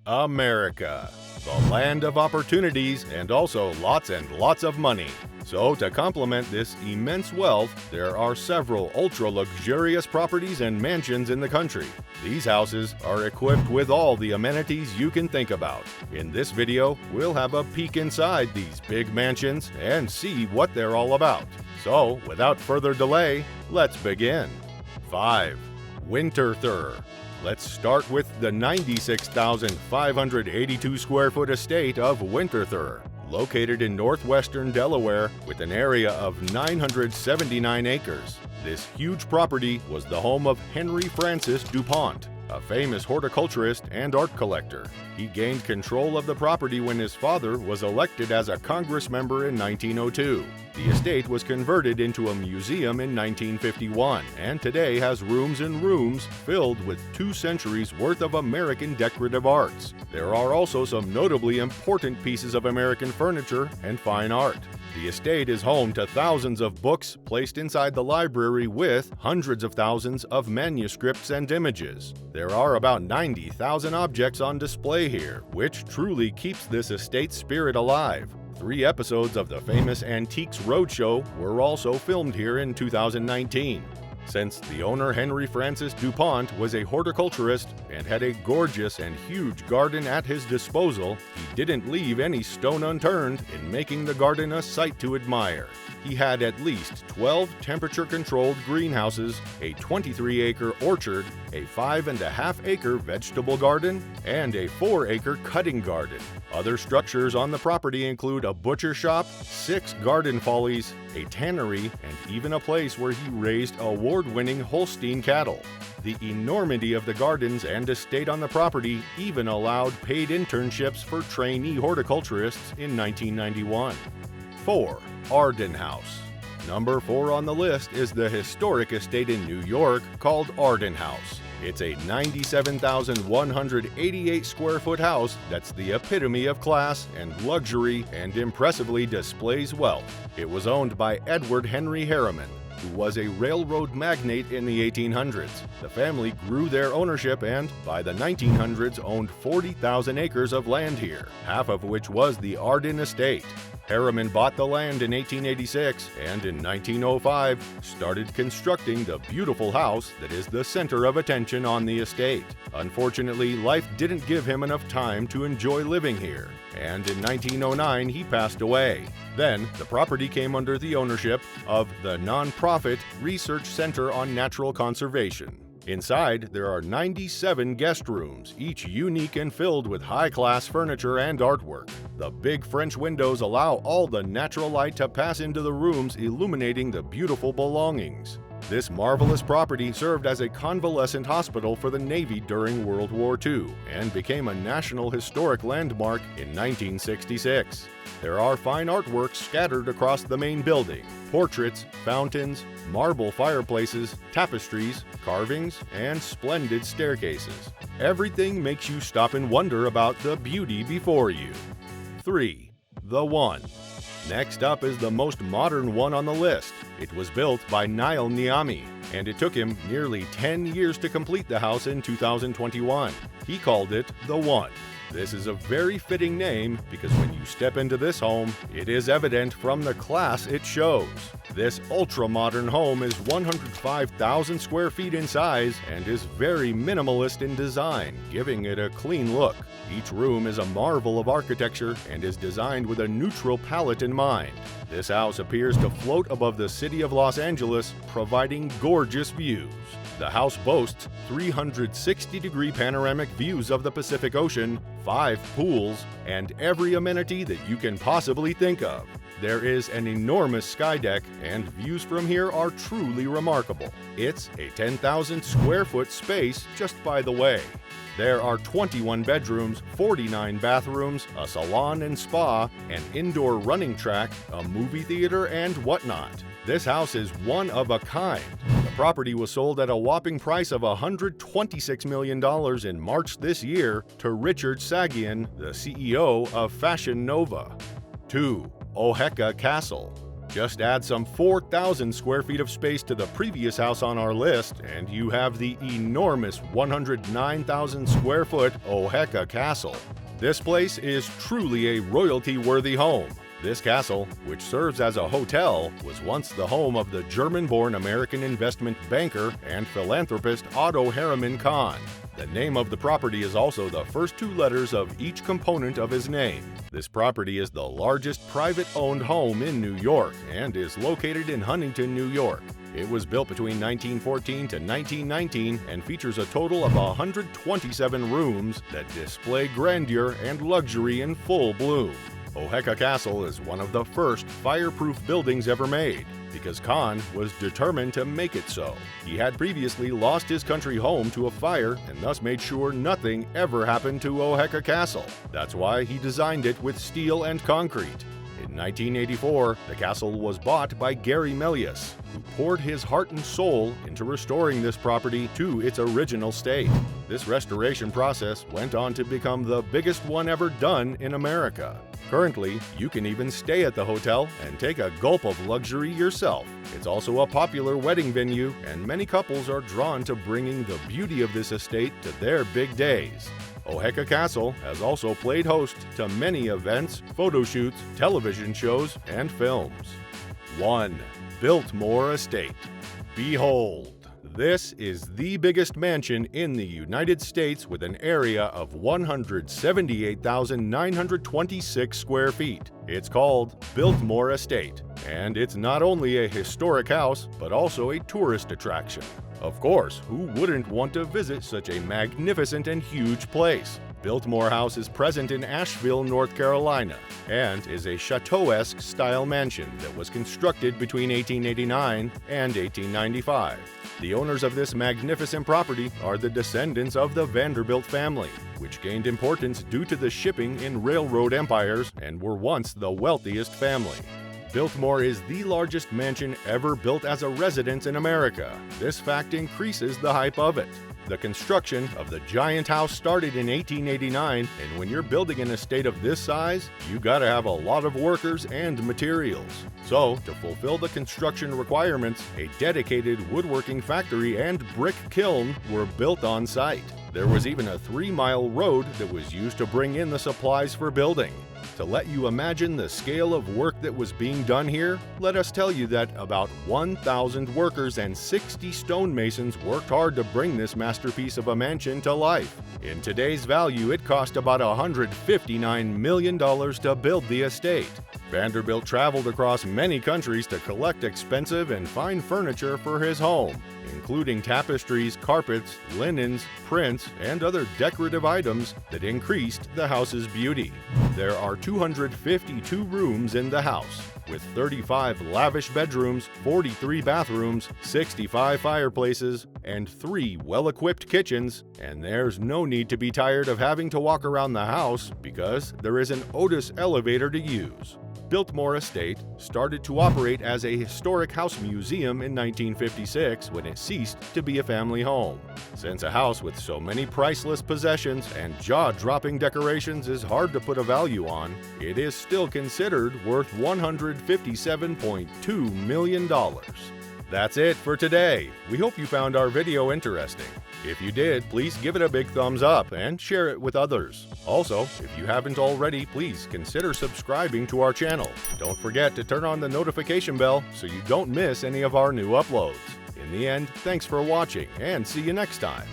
America, the land of opportunities and also lots and lots of money. So to complement this immense wealth, there are several ultra-luxurious properties and mansions in the country. These houses are equipped with all the amenities you can think about. In this video, we'll have a peek inside these big mansions and see what they're all about. So, without further delay, let's begin. 5. Winterthur. Let's start with the 96,582 square foot estate of Winterthur, located in northwestern Delaware with an area of 979 acres. This huge property was the home of Henry Francis DuPont, a famous horticulturist and art collector. He gained control of the property when his father was elected as a Congress member in 1902. The estate was converted into a museum in 1951 and today has rooms and rooms filled with 2 centuries worth of American decorative arts. There are also some notably important pieces of American furniture and fine art. The estate is home to thousands of books placed inside the library with hundreds of thousands of manuscripts and images. There are about 90,000 objects on display here, which truly keeps this estate's spirit alive. 3 episodes of the famous Antiques Roadshow were also filmed here in 2019. Since the owner Henry Francis DuPont was a horticulturist and had a gorgeous and huge garden at his disposal, he didn't leave any stone unturned in making the garden a sight to admire. He had at least 12 temperature-controlled greenhouses, a 23-acre orchard, a 5.5-acre vegetable garden, and a 4-acre cutting garden. Other structures on the property include a butcher shop, 6 garden follies, a tannery, and even a place where he raised award-winning Holstein cattle. The enormity of the gardens and estate on the property even allowed paid internships for trainee horticulturists in 1991. 4. Arden House. Number 4 on the list is the historic estate in New York called Arden House. It's a 97,188 square foot house that's the epitome of class and luxury and impressively displays wealth. It was owned by Edward Henry Harriman, who was a railroad magnate in the 1800s. The family grew their ownership and, by the 1900s, owned 40,000 acres of land here, half of which was the Arden Estate. Harriman bought the land in 1886 and in 1905 started constructing the beautiful house that is the center of attention on the estate. Unfortunately, life didn't give him enough time to enjoy living here, and in 1909 he passed away. Then, the property came under the ownership of the nonprofit Research Center on Natural Conservation. Inside, there are 97 guest rooms, each unique and filled with high-class furniture and artwork. The big French windows allow all the natural light to pass into the rooms, illuminating the beautiful belongings. This marvelous property served as a convalescent hospital for the Navy during World War II and became a National Historic Landmark in 1966. There are fine artworks scattered across the main building: portraits, fountains, marble fireplaces, tapestries, carvings, and splendid staircases. Everything makes you stop and wonder about the beauty before you. 3. The One. Next up is the most modern one on the list. It was built by Niall Niami, and it took him nearly 10 years to complete the house in 2021. He called it The One. This is a very fitting name because when you step into this home, it is evident from the class it shows. This ultra-modern home is 105,000 square feet in size and is very minimalist in design, giving it a clean look. Each room is a marvel of architecture and is designed with a neutral palette in mind. This house appears to float above the city of Los Angeles, providing gorgeous views. The house boasts 360-degree panoramic views of the Pacific Ocean, 5 pools, and every amenity that you can possibly think of. There is an enormous sky deck, and views from here are truly remarkable. It's a 10,000 square foot space just by the way. There are 21 bedrooms, 49 bathrooms, a salon and spa, an indoor running track, a movie theater, and whatnot. This house is one of a kind. The property was sold at a whopping price of $126 million in March this year to Richard Sagian, the CEO of Fashion Nova. 2. Oheka Castle. Just add some 4,000 square feet of space to the previous house on our list, and you have the enormous 109,000 square foot Oheka Castle. This place is truly a royalty-worthy home. This castle, which serves as a hotel, was once the home of the German-born American investment banker and philanthropist Otto Harriman Kahn. The name of the property is also the first two letters of each component of his name. This property is the largest private-owned home in New York and is located in Huntington, New York. It was built between 1914 to 1919 and features a total of 127 rooms that display grandeur and luxury in full bloom. Oheka Castle is one of the first fireproof buildings ever made, because Kahn was determined to make it so. He had previously lost his country home to a fire and thus made sure nothing ever happened to Oheka Castle. That's why he designed it with steel and concrete. In 1984, the castle was bought by Gary Melius, who poured his heart and soul into restoring this property to its original state. This restoration process went on to become the biggest one ever done in America. Currently, you can even stay at the hotel and take a gulp of luxury yourself. It's also a popular wedding venue, and many couples are drawn to bringing the beauty of this estate to their big days. Oheka Castle has also played host to many events, photo shoots, television shows, and films. 1. Biltmore Estate. Behold! This is the biggest mansion in the United States with an area of 178,926 square feet. It's called Biltmore Estate, and it's not only a historic house, but also a tourist attraction. Of course, who wouldn't want to visit such a magnificent and huge place? Biltmore House is present in Asheville, North Carolina, and is a chateau-esque style mansion that was constructed between 1889 and 1895. The owners of this magnificent property are the descendants of the Vanderbilt family, which gained importance due to the shipping in railroad empires and were once the wealthiest family. Biltmore is the largest mansion ever built as a residence in America. This fact increases the hype of it. The construction of the giant house started in 1889, and when you're building an estate of this size, you gotta have a lot of workers and materials. So, to fulfill the construction requirements, a dedicated woodworking factory and brick kiln were built on site. There was even a 3-mile road that was used to bring in the supplies for building. To let you imagine the scale of work that was being done here, let us tell you that about 1,000 workers and 60 stonemasons worked hard to bring this masterpiece of a mansion to life. In today's value, it cost about $159 million to build the estate. Vanderbilt traveled across many countries to collect expensive and fine furniture for his home, including tapestries, carpets, linens, prints, and other decorative items that increased the house's beauty. There are 252 rooms in the house, with 35 lavish bedrooms, 43 bathrooms, 65 fireplaces, and 3 well-equipped kitchens, and there's no need to be tired of having to walk around the house because there is an Otis elevator to use. Biltmore Estate started to operate as a historic house museum in 1956 when it ceased to be a family home. Since a house with so many priceless possessions and jaw-dropping decorations is hard to put a value on, it is still considered worth $157.2 million. That's it for today. We hope you found our video interesting. If you did, please give it a big thumbs up and share it with others. Also, if you haven't already, please consider subscribing to our channel. Don't forget to turn on the notification bell so you don't miss any of our new uploads. In the end, thanks for watching and see you next time.